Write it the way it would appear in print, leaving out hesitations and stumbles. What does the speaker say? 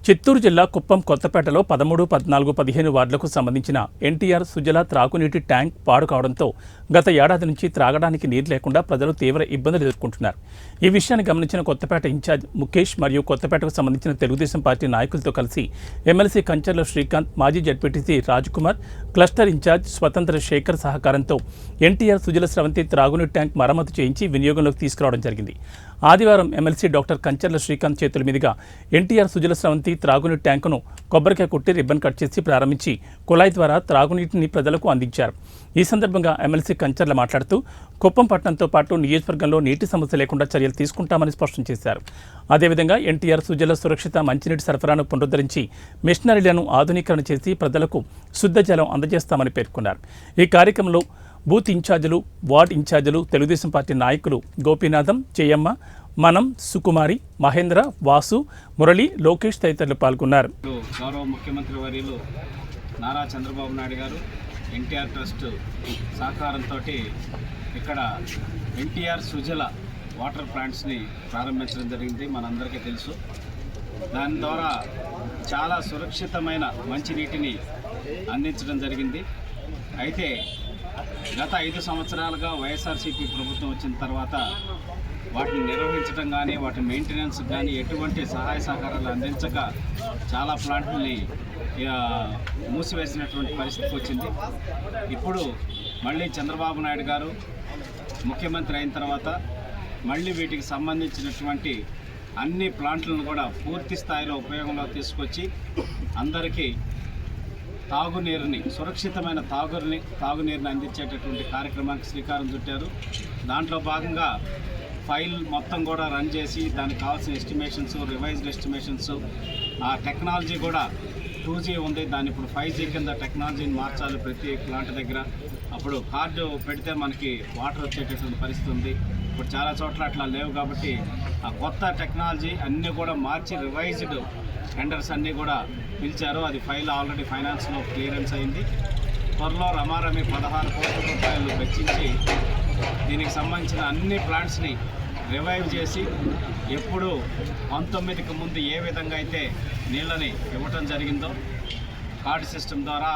చిత్తూరు జిల్లా కుప్పం కొత్తపేటలో 13, 14, 15 వార్డులకు సంబంధించిన ఎన్టీఆర్ సుజల త్రాగునీటి ట్యాంక్ పాడు కావడంతో గత ఏడాది నుంచి త్రాగడానికి నీరు లేకుండా ప్రజలు తీవ్ర ఇబ్బందులు ఎదుర్కొంటున్నారు. ఈ విషయాన్ని గమనించిన కొత్తపేట ఇన్ఛార్జ్ ముఖేష్ మరియు కొత్తపేటకు సంబంధించిన తెలుగుదేశం పార్టీ నాయకులతో కలిసి ఎమ్మెల్సీ కంచర్ల శ్రీకాంత్, మాజీ జడ్పీటీసీ రాజ్కుమార్, క్లస్టర్ ఇన్ఛార్జ్ స్వతంత్ర శేఖర్ సహకారంతో ఎన్టీఆర్ సుజల స్రవంతి త్రాగునీటి ట్యాంక్ మరమ్మతు చేయించి వినియోగంలోకి తీసుకురావడం జరిగింది. ఆదివారం ఎమ్మెల్సీ డాక్టర్ కంచర్ల శ్రీకాంత్ చేతుల మీదుగా ఎన్టీఆర్ సుజల స్రవంతి త్రాగునీటి ట్యాంకును కొబ్బరికాయ కొట్టి రిబ్బన్ కట్ చేసి ప్రారంభించి కుళాయి ద్వారా త్రాగునీటిని ప్రజలకు అందించారు. ఈ సందర్భంగా ఎమ్మెల్సీ కంచర్ల మాట్లాడుతూ కుప్పం పట్టణంతో పాటు నియోజకవర్గంలో నీటి సమస్య లేకుండా చర్యలు తీసుకుంటామని స్పష్టం చేశారు. అదేవిధంగా ఎన్టీఆర్ సుజల సురక్షిత మంచినీటి సరఫరాను పునరుద్ధరించి మిషనరీలను ఆధునీకరణ చేసి ప్రజలకు శుద్ధ జలం అందజేస్తామని పేర్కొన్నారు. ఈ కార్యక్రమంలో బూత్ ఇన్ఛార్జీలు, వార్డ్ ఇన్ఛార్జీలు, తెలుగుదేశం పార్టీ నాయకులు గోపీనాథం, చెయ్యమ్మ, మనం, సుకుమారి, మహేంద్ర, వాసు, మురళి, లోకేష్ తదితరులు పాల్గొన్నారు. గౌరవ ముఖ్యమంత్రి వర్యులు నారా చంద్రబాబు నాయుడు గారు ఎన్టీఆర్ ట్రస్ట్ సహకారంతో ఇక్కడ ఎన్టీఆర్ సుజల వాటర్ ప్లాంట్స్ని ప్రారంభించడం జరిగింది. మనందరికీ తెలుసు. దాని ద్వారా చాలా సురక్షితమైన మంచినీటిని అందించడం జరిగింది. అయితే గత 5 సంవత్సరాలుగా వైఎస్ఆర్సీపీ ప్రభుత్వం వచ్చిన తర్వాత వాటిని నిర్వహించడం కానీ, వాటి మెయింటెనెన్స్ కానీ ఎటువంటి సహాయ సహకారాలు అందించక చాలా ప్లాంట్లని మూసివేసినటువంటి పరిస్థితి వచ్చింది. ఇప్పుడు మళ్ళీ చంద్రబాబు నాయుడు గారు ముఖ్యమంత్రి అయిన తర్వాత మళ్ళీ వీటికి సంబంధించినటువంటి అన్ని ప్లాంట్లను కూడా పూర్తి స్థాయిలో ఉపయోగంలో తీసుకొచ్చి అందరికీ తాగునీరుని, సురక్షితమైన తాగునీరుని అందించేటటువంటి కార్యక్రమానికి శ్రీకారం చుట్టారు. దాంట్లో భాగంగా ఫైల్ మొత్తం కూడా రన్ చేసి దానికి కావాల్సిన ఎస్టిమేషన్స్, రివైజ్డ్ ఎస్టిమేషన్స్, ఆ టెక్నాలజీ కూడా 2G ఉంది. దాన్ని ఇప్పుడు 5G కింద టెక్నాలజీని మార్చాలి ప్రతి ప్లాంట్ దగ్గర. అప్పుడు కార్డు పెడితే మనకి వాటర్ వచ్చేటటువంటి పరిస్థితి ఉంది. ఇప్పుడు చాలా చోట్ల అట్లా లేవు కాబట్టి ఆ కొత్త టెక్నాలజీ అన్నీ కూడా మార్చి రివైజ్డ్ టెండర్స్ అన్నీ కూడా పిలిచారు. అది ఫైల్ ఆల్రెడీ ఫైనాన్స్లో క్లియరెన్స్ అయింది. త్వరలో రమారమి 16 కోట్ల రూపాయలు వెచ్చించి దీనికి సంబంధించిన అన్ని ప్లాంట్స్ని రివైవ్ చేసి ఎప్పుడు 19కి ముందు ఏ విధంగా అయితే నీళ్ళని ఇవ్వటం జరిగిందో కార్డు సిస్టమ్ ద్వారా